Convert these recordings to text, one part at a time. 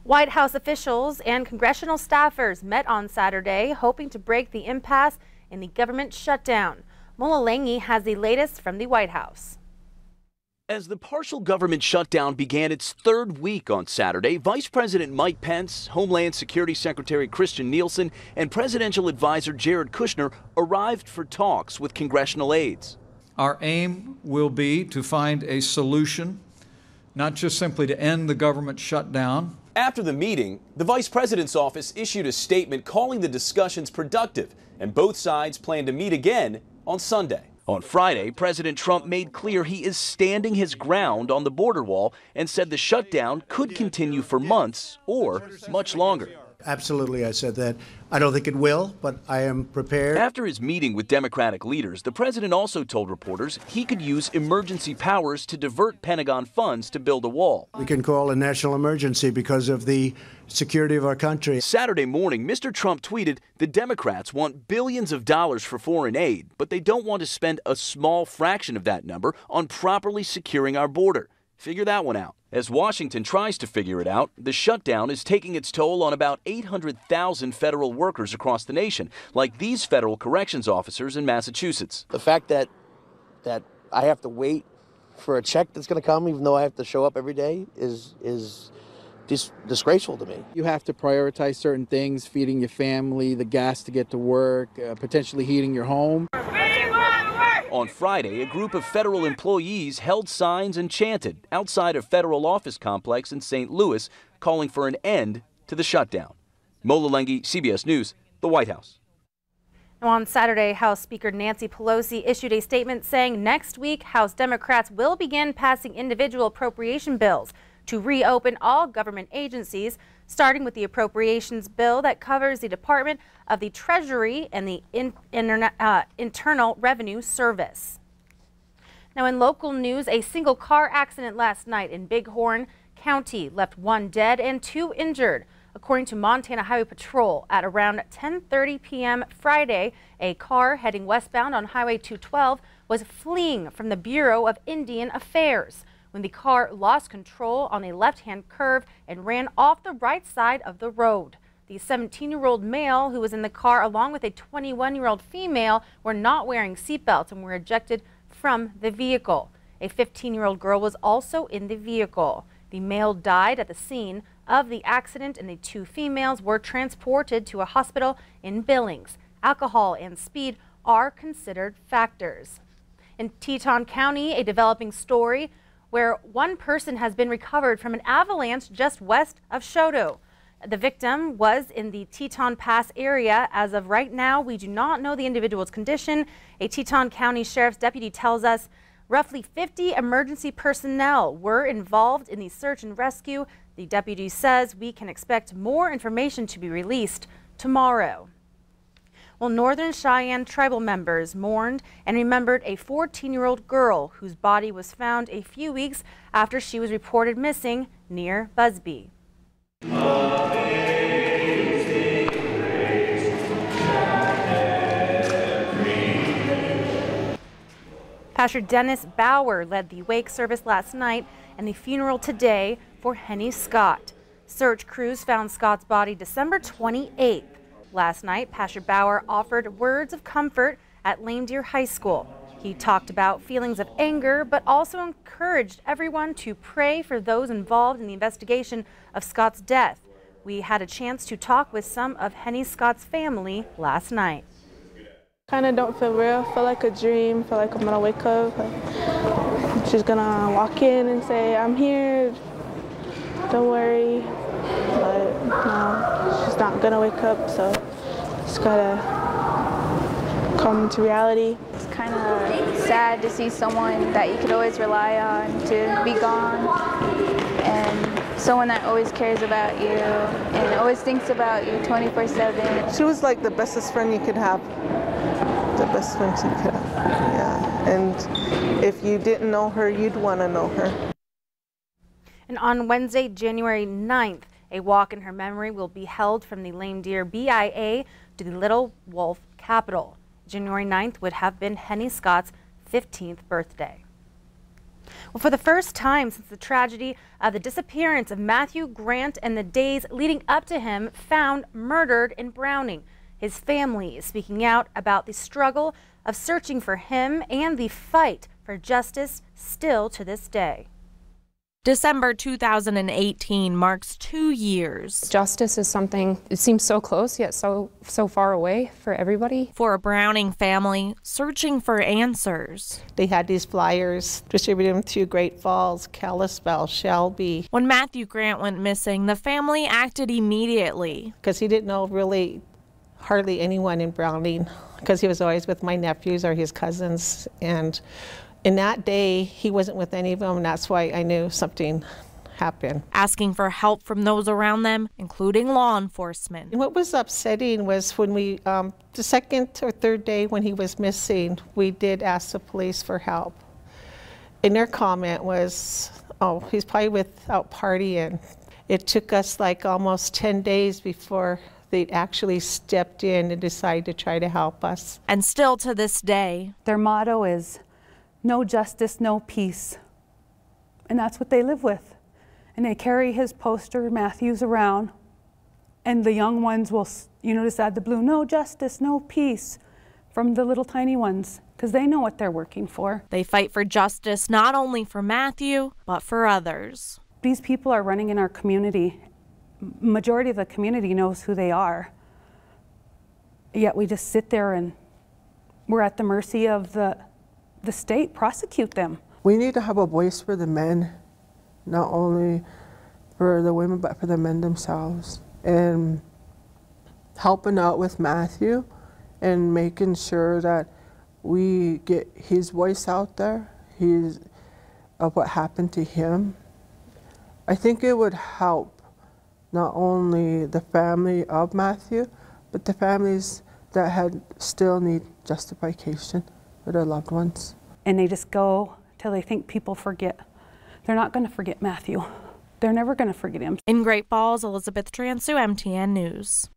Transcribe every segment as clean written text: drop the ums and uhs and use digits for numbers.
White House officials and congressional staffers met on Saturday, hoping to break the impasse in the government shutdown. Mulalengi has the latest from the White House. As the partial government shutdown began its third week on Saturday, Vice President Mike Pence, Homeland Security Secretary Christian Nielsen, and Presidential Advisor Jared Kushner arrived for talks with congressional aides. Our aim will be to find a solution, not just simply to end the government shutdown. After the meeting, the Vice President's office issued a statement calling the discussions productive, and both sides plan to meet again on Sunday. On Friday, President Trump made clear he is standing his ground on the border wall and said the shutdown could continue for months or much longer. Absolutely, I said that. I don't think it will, but I am prepared. After his meeting with Democratic leaders, the president also told reporters he could use emergency powers to divert Pentagon funds to build a wall. We can call a national emergency because of the security of our country. Saturday morning, Mr. Trump tweeted the Democrats want billions of dollars for foreign aid, but they don't want to spend a small fraction of that number on properly securing our border. Figure that one out. As Washington tries to figure it out, the shutdown is taking its toll on about 800,000 federal workers across the nation, like these federal corrections officers in Massachusetts. The fact that I have to wait for a check that's going to come, even though I have to show up every day, is disgraceful to me. You have to prioritize certain things, feeding your family, the gas to get to work, potentially heating your home. On Friday, a group of federal employees held signs and chanted outside a federal office complex in St. Louis, calling for an end to the shutdown. Mulalengi, CBS News, the White House. Now on Saturday, House Speaker Nancy Pelosi issued a statement saying next week House Democrats will begin passing individual appropriation bills to reopen all government agencies, starting with the appropriations bill that covers the Department of the Treasury and the Internal Revenue Service. Now in local news, a single car accident last night in Bighorn County left 1 dead and 2 injured. According to Montana Highway Patrol, at around 10:30 p.m. Friday, a car heading westbound on Highway 212 was fleeing from the Bureau of Indian Affairs when the car lost control on a left-hand curve and ran off the right side of the road. The 17-year-old male who was in the car along with a 21-year-old female were not wearing seatbelts and were ejected from the vehicle. A 15-year-old girl was also in the vehicle. The male died at the scene of the accident and the 2 females were transported to a hospital in Billings. Alcohol and speed are considered factors. In Teton County, a developing story where 1 person has been recovered from an avalanche just west of Choteau. The victim was in the Teton Pass area. As of right now, we do not know the individual's condition. A Teton County Sheriff's deputy tells us roughly 50 emergency personnel were involved in the search and rescue. The deputy says we can expect more information to be released tomorrow. Well, Northern Cheyenne tribal members mourned and remembered a 14-year-old girl whose body was found a few weeks after she was reported missing near Busby. Pastor Dennis Bauer led the wake service last night and the funeral today for Henny Scott. Search crews found Scott's body December 28th. Last night, Pastor Bauer offered words of comfort at Lame Deer High School. He talked about feelings of anger, but also encouraged everyone to pray for those involved in the investigation of Scott's death. We had a chance to talk with some of Henny Scott's family last night. Kind of don't feel real, feel like a dream, feel like I'm gonna wake up. She's gonna walk in and say, I'm here, don't worry. But no, she's not gonna wake up, so just gotta come to reality. It's kind of sad to see someone that you could always rely on to be gone, and someone that always cares about you and always thinks about you 24/7. She was like the bestest friend you could have. The best friend you could have, yeah. And if you didn't know her, you'd want to know her. And on Wednesday, January 9th, a walk in her memory will be held from the Lame Deer BIA to the Little Wolf Capitol. January 9th would have been Henny Scott's 15th birthday. Well, for the first time since the tragedy of the disappearance of Matthew Grant and the days leading up to him found murdered in Browning, his family is speaking out about the struggle of searching for him and the fight for justice still to this day. December 2018 marks 2 years. Justice is something, it seems so close yet so far away for everybody. For a Browning family searching for answers. They had these flyers, distributed them to Great Falls, Kalispell, Shelby. When Matthew Grant went missing, the family acted immediately. Because he didn't know really hardly anyone in Browning, because he was always with my nephews or his cousins. And in that day, he wasn't with any of them, and that's why I knew something happened. Asking for help from those around them, including law enforcement. And what was upsetting was when we, the second or third day when he was missing, we did ask the police for help. And their comment was, oh, he's probably out partying. It took us like almost 10 days before they actually stepped in and decided to try to help us. And still to this day, their motto is, no justice, no peace. And that's what they live with. And they carry his poster, Matthew's, around. And the young ones will, just add the blue, no justice, no peace, from the little tiny ones, because they know what they're working for. They fight for justice not only for Matthew, but for others. These people are running in our community. Majority of the community knows who they are. Yet we just sit there and we're at the mercy of the state. Prosecute them. We need to have a voice for the men, not only for the women, but for the men themselves. And helping out with Matthew and making sure that we get his voice out there, of what happened to him. I think it would help not only the family of Matthew, but the families that still need justification for their loved ones. And they just go till they think people forget. They're not going to forget Matthew. They're never going to forget him. In Great Falls, Elizabeth Transu, MTN News.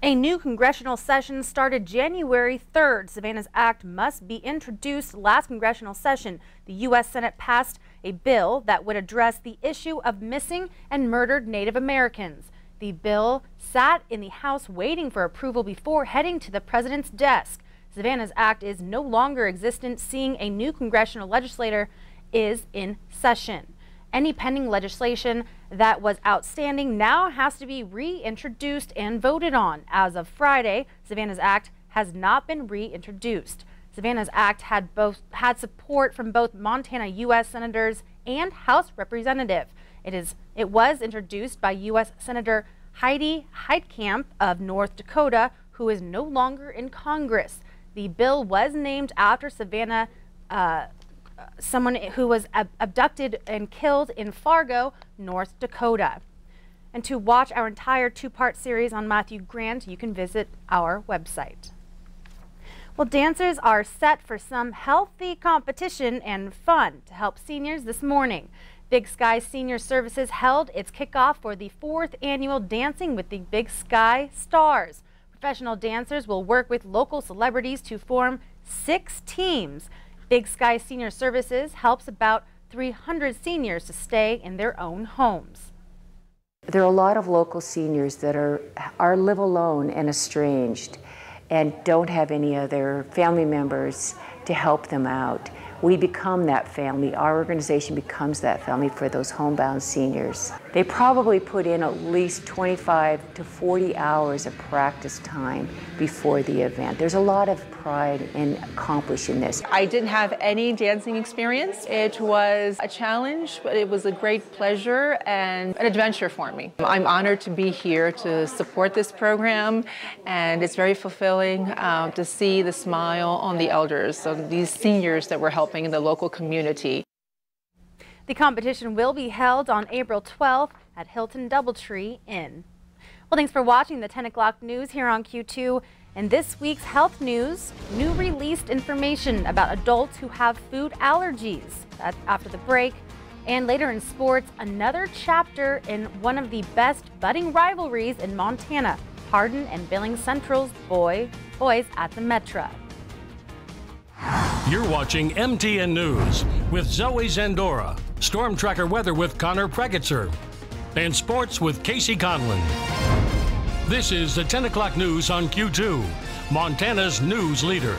A new congressional session started January 3rd. Savannah's Act must be introduced. Last congressional session, the U.S. Senate passed a bill that would address the issue of missing and murdered Native Americans. The bill sat in the House waiting for approval before heading to the president's desk. Savannah's Act is no longer existent, seeing a new congressional legislator is in session. Any pending legislation that was outstanding now has to be reintroduced and voted on. As of Friday, Savannah's Act has not been reintroduced. Savannah's Act had support from both Montana U.S. senators and House representative. It was introduced by U.S. Senator Heidi Heitkamp of North Dakota, who is no longer in Congress. The bill was named after Savannah, someone who was abducted and killed in Fargo, North Dakota. And to watch our entire two-part series on Matthew Grant, you can visit our website. Well, dancers are set for some healthy competition and fun to help seniors this morning. Big Sky Senior Services held its kickoff for the 4th annual Dancing with the Big Sky Stars. Professional dancers will work with local celebrities to form 6 teams. Big Sky Senior Services helps about 300 seniors to stay in their own homes. There are a lot of local seniors that are live alone and estranged and don't have any other family members to help them out. We become that family. Our organization becomes that family for those homebound seniors. They probably put in at least 25 to 40 hours of practice time before the event. There's a lot of pride in accomplishing this. I didn't have any dancing experience. It was a challenge, but it was a great pleasure and an adventure for me. I'm honored to be here to support this program, and it's very fulfilling to see the smile on the elders, so these seniors that we're helping in the local community. The competition will be held on April 12th at Hilton Doubletree Inn. Well, thanks for watching the 10 o'clock news here on Q2. And this week's health news, new released information about adults who have food allergies. That's after the break. And later in sports, another chapter in one of the best budding rivalries in Montana, Hardin and Billings Central's boys at the Metra. You're watching MTN News with Zoe Zandora, Storm Tracker weather with Connor Pregetzer, and sports with Casey Conlon. This is the 10 o'clock news on Q2, Montana's news leader.